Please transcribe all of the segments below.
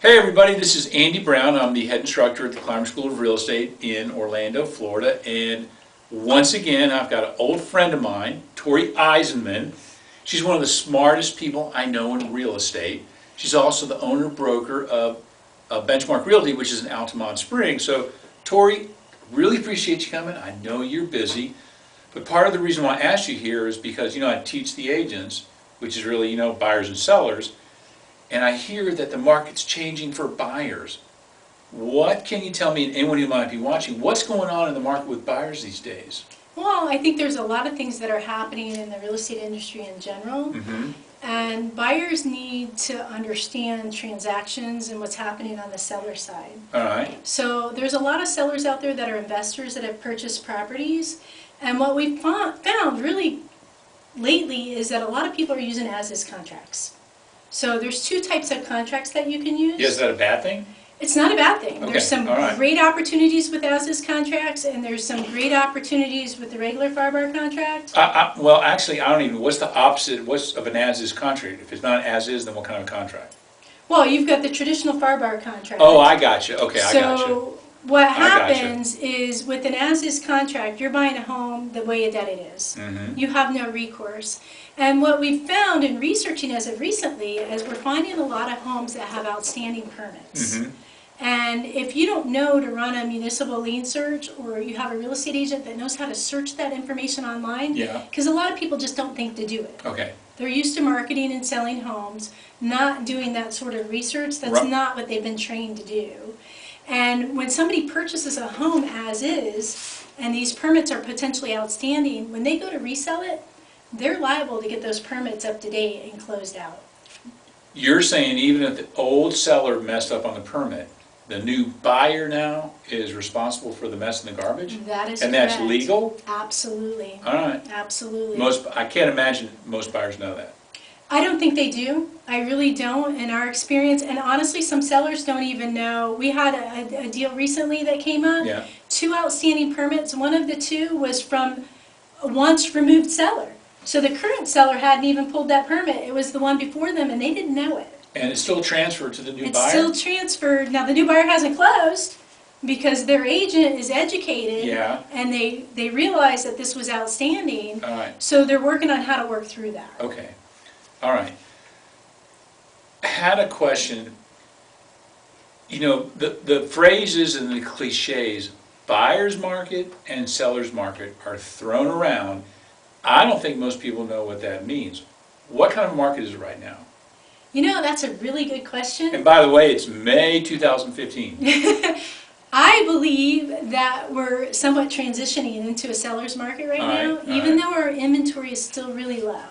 Hey everybody, this is Andy Brown. I'm the head instructor at the Climer School of Real Estate in Orlando, Florida. And once again, I've got an old friend of mine, Torey Eisenman. She's one of the smartest people I know in real estate. She's also the owner-broker of Benchmark Realty, which is in Altamonte Springs. So, Torey, really appreciate you coming. I know you're busy. But part of the reason why I asked you here is because, I teach the agents, which is really, buyers and sellers. And I hear that the market's changing for buyers. What can you tell me, and anyone who might be watching, what's going on in the market with buyers these days? Well, I think there's a lot of things that are happening in the real estate industry in general. Mm-hmm. And buyers need to understand transactions and what's happening on the seller side. All right. So there's a lot of sellers out there that are investors that have purchased properties. And what we've found really lately is that a lot of people are using as-is contracts. So there's two types of contracts that you can use. Yeah, is that a bad thing? It's not a bad thing. Okay, There's some great opportunities with as-is contracts, and there's some great opportunities with the regular FAR contract. Well, actually, I don't even, what's the opposite of an as-is contract? If it's not as-is, then what kind of a contract? Well, you've got the traditional FAR contract. Oh, I got you. Okay, I got you. So what happens is with an as-is contract, you're buying a home the way that it is. Mm-hmm. You have no recourse. And what we've found in researching as of recently is we're finding a lot of homes that have outstanding permits. Mm-hmm. And if you don't know to run a municipal lien search, or you have a real estate agent that knows how to search that information online, because a lot of people just don't think to do it. Okay. They're used to marketing and selling homes, not doing that sort of research. That's not what they've been trained to do. And when somebody purchases a home as is, and these permits are potentially outstanding, when they go to resell it, they're liable to get those permits up to date and closed out. You're saying even if the old seller messed up on the permit, the new buyer now is responsible for the mess and the garbage? That is correct. And that's legal? Absolutely. All right. Absolutely. I can't imagine most buyers know that. I don't think they do. I really don't in our experience. And honestly, some sellers don't even know. We had a deal recently that came up. Yeah. 2 outstanding permits. One of the 2 was from a once removed seller. So the current seller hadn't even pulled that permit. It was the one before them, and they didn't know it. And it's still transferred to the new buyer? It's still transferred. Now, the new buyer hasn't closed because their agent is educated, and they realize that this was outstanding. All right. So they're working on how to work through that. Okay. All right. I had a question. The phrases and the cliches, buyer's market and seller's market, are thrown around. I don't think most people know what that means. What kind of market is it right now? That's a really good question. And by the way, it's May 2015. I believe that we're somewhat transitioning into a seller's market right now, even though our inventory is still really low.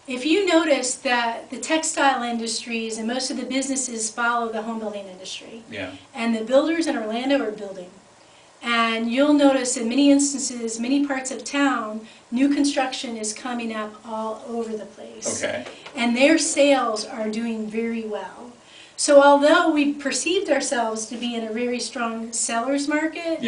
If you notice that the textile industries and most of the businesses follow the home building industry, and the builders in Orlando are building. And you'll notice in many instances, many parts of town, new construction is coming up all over the place. Okay. And their sales are doing very well. So although we perceived ourselves to be in a very strong seller's market,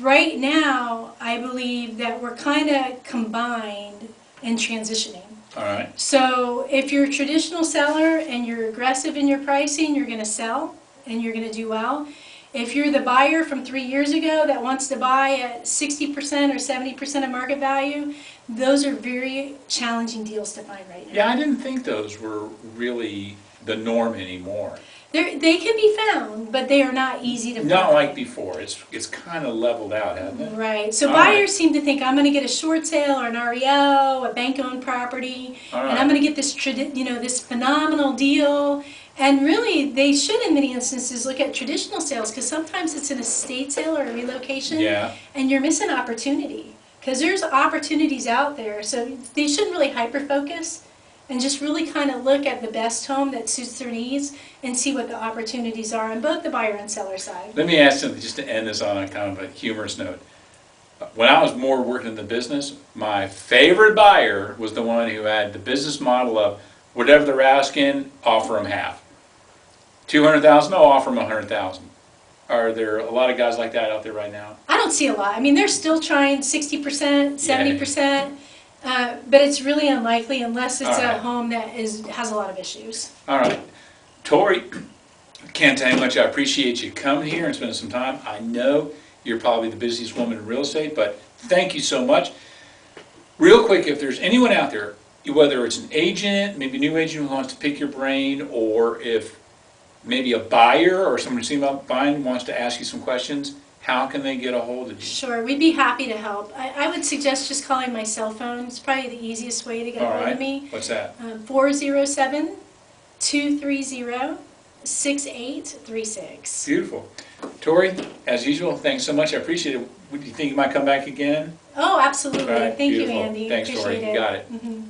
right now I believe that we're kind of combined and transitioning. All right. So if you're a traditional seller and you're aggressive in your pricing, you're going to sell and you're going to do well. If you're the buyer from 3 years ago that wants to buy at 60% or 70% of market value, those are very challenging deals to find right now. Yeah, I didn't think those were really the norm anymore. They can be found, but they are not easy to find. Not like before. It's kind of leveled out, hasn't it? Right. So buyers seem to think, I'm going to get a short sale or an REO, a bank-owned property, and I'm going to get this this phenomenal deal. And really, they should, in many instances, look at traditional sales, because sometimes it's an estate sale or a relocation, and you're missing opportunity. Because there's opportunities out there, so they shouldn't really hyper-focus and just really kind of look at the best home that suits their needs and see what the opportunities are on both the buyer and seller side. Let me ask something just to end this on a kind of a humorous note. When I was more working in the business, my favorite buyer was the one who had the business model of whatever they're asking, offer them half. 200,000, I'll offer them 100,000. Are there a lot of guys like that out there right now? I don't see a lot. I mean, they're still trying 60%, 70%. But it's really unlikely unless it's a home that has a lot of issues. All right. Torey, Can't tell you how much I appreciate you coming here and spending some time. I know you're probably the busiest woman in real estate, but thank you so much. Real quick, if there's anyone out there, whether it's an agent, maybe a new agent who wants to pick your brain, or if maybe a buyer or someone who's thinking about buying wants to ask you some questions, how can they get a hold of you? Sure, we'd be happy to help. I would suggest just calling my cell phone. It's probably the easiest way to get All a hold of right, me. what's that? 407-230-6836. Beautiful. Torey, as usual, thanks so much. I appreciate it. Do you think you might come back again? Oh, absolutely. All right, Thank you, beautiful. Andy. Thanks, Torey. Appreciate You got it. Mhm.